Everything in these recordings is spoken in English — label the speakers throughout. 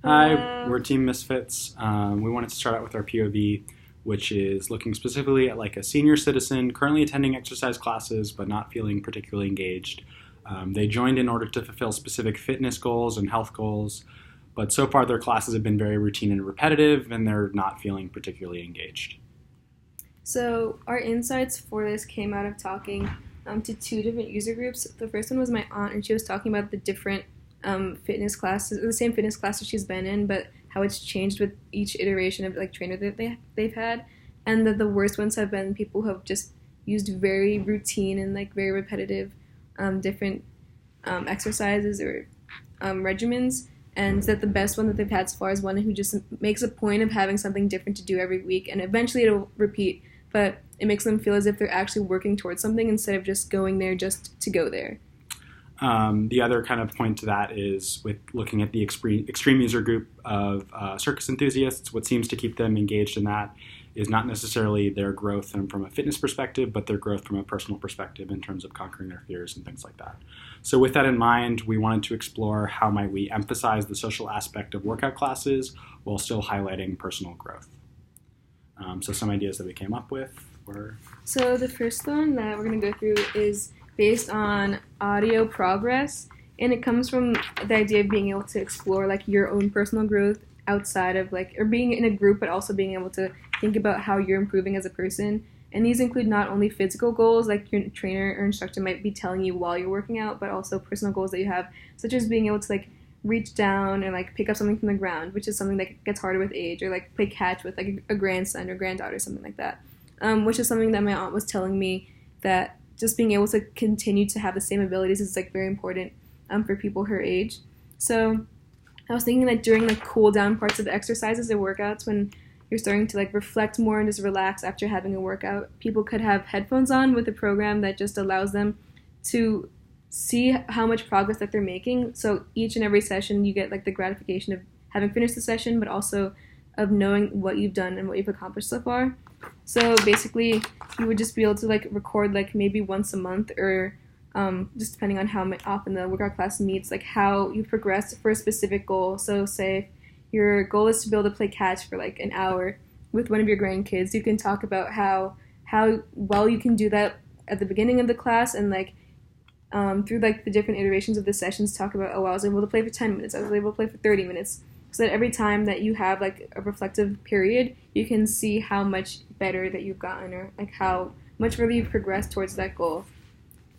Speaker 1: Hi, we're Team Misfits. We wanted to start out with our POV, which is looking specifically at like a senior citizen currently attending exercise classes but not feeling particularly engaged. They joined in order to fulfill specific fitness goals and health goals, but so far their classes have been very routine and repetitive, and they're not feeling particularly engaged.
Speaker 2: So our insights for this came out of talking to two different user groups. The first one was my aunt, and she was talking about the different fitness classes, the same fitness classes she's been in, but how it's changed with each iteration of like trainer that they've had, and that the worst ones have been people who have just used very routine and like very repetitive different exercises or regimens, and that the best one that they've had so far is one who just makes a point of having something different to do every week, and eventually it'll repeat, but it makes them feel as if they're actually working towards something instead of just going there just to go there.
Speaker 1: The other kind of point to that is with looking at the extreme user group of circus enthusiasts. What seems to keep them engaged in that is not necessarily their growth from a fitness perspective, but their growth from a personal perspective in terms of conquering their fears and things like that. So with that in mind, we wanted to explore how might we emphasize the social aspect of workout classes while still highlighting personal growth. So some ideas that we came up with were...
Speaker 2: So the first one that we're going to go through is based on audio progress, and it comes from the idea of being able to explore like your own personal growth outside of like, or being in a group, but also being able to think about how you're improving as a person. And these include not only physical goals like your trainer or instructor might be telling you while you're working out, but also personal goals that you have, such as being able to like reach down and like pick up something from the ground, which is something that gets harder with age, or like play catch with like a grandson or granddaughter, something like that, which is something that my aunt was telling me, that just being able to continue to have the same abilities is like very important for people her age. So I was thinking that during like cool down parts of the exercises or workouts, when you're starting to like reflect more and just relax after having a workout, people could have headphones on with a program that just allows them to see how much progress that they're making. So each and every session you get like the gratification of having finished the session, but also of knowing what you've done and what you've accomplished so far. So basically you would just be able to like record like maybe once a month, or just depending on how often the workout class meets, like how you progressed for a specific goal. So say your goal is to be able to play catch for like an hour with one of your grandkids, you can talk about how well you can do that at the beginning of the class, and like through like the different iterations of the sessions talk about, oh, I was able to play for 10 minutes, I was able to play for 30 minutes. So that every time that you have like a reflective period, you can see how much better that you've gotten, or like how much further you've progressed towards that goal.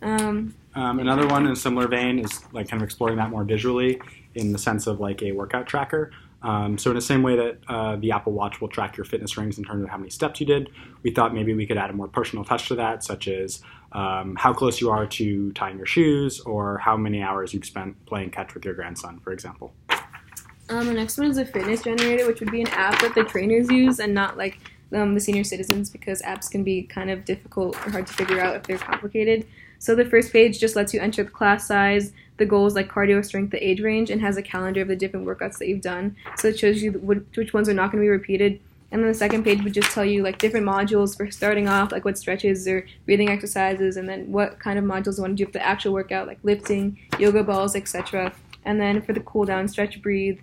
Speaker 1: Another one in a similar vein is like kind of exploring that more visually in the sense of like a workout tracker. So in the same way that the Apple Watch will track your fitness rings in terms of how many steps you did, we thought maybe we could add a more personal touch to that, such as how close you are to tying your shoes, or how many hours you've spent playing catch with your grandson, for example.
Speaker 2: The next one is a fitness generator, which would be an app that the trainers use and not like the senior citizens, because apps can be kind of difficult or hard to figure out if they're complicated. So the first page just lets you enter the class size, the goals like cardio, strength, the age range, and has a calendar of the different workouts that you've done. So it shows you which ones are not going to be repeated. And then the second page would just tell you like different modules for starting off, like what stretches or breathing exercises, and then what kind of modules you want to do for the actual workout, like lifting, yoga balls, etc. And then for the cool down, stretch, breathe,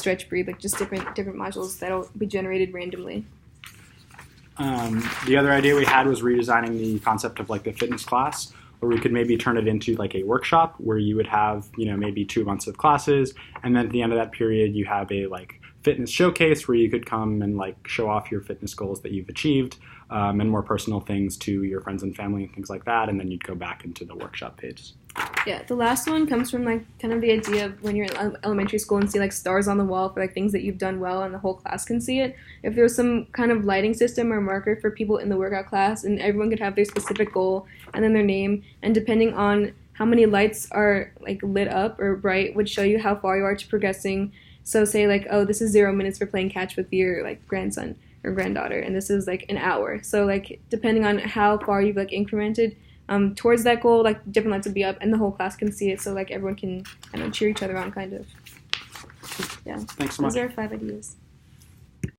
Speaker 2: like just different modules that'll be generated randomly.
Speaker 1: The other idea we had was redesigning the concept of like the fitness class, where we could maybe turn it into like a workshop where you would have, maybe 2 months of classes, and then at the end of that period you have a like fitness showcase where you could come and like show off your fitness goals that you've achieved, and more personal things to your friends and family and things like that, and then you'd go back into the workshop pages.
Speaker 2: Yeah, the last one comes from like kind of the idea of when you're in elementary school and see like stars on the wall for like things that you've done well and the whole class can see it. If there was some kind of lighting system or marker for people in the workout class, and everyone could have their specific goal and then their name, and depending on how many lights are like lit up or bright would show you how far you are to progressing. So say like, oh, this is 0 minutes for playing catch with your like grandson or granddaughter, and this is like an hour. So like depending on how far you've like incremented towards that goal, like different lights would be up and the whole class can see it, so like everyone can kind of cheer each other on, kind of. Yeah.
Speaker 1: Thanks so much.
Speaker 2: Those are 5 ideas.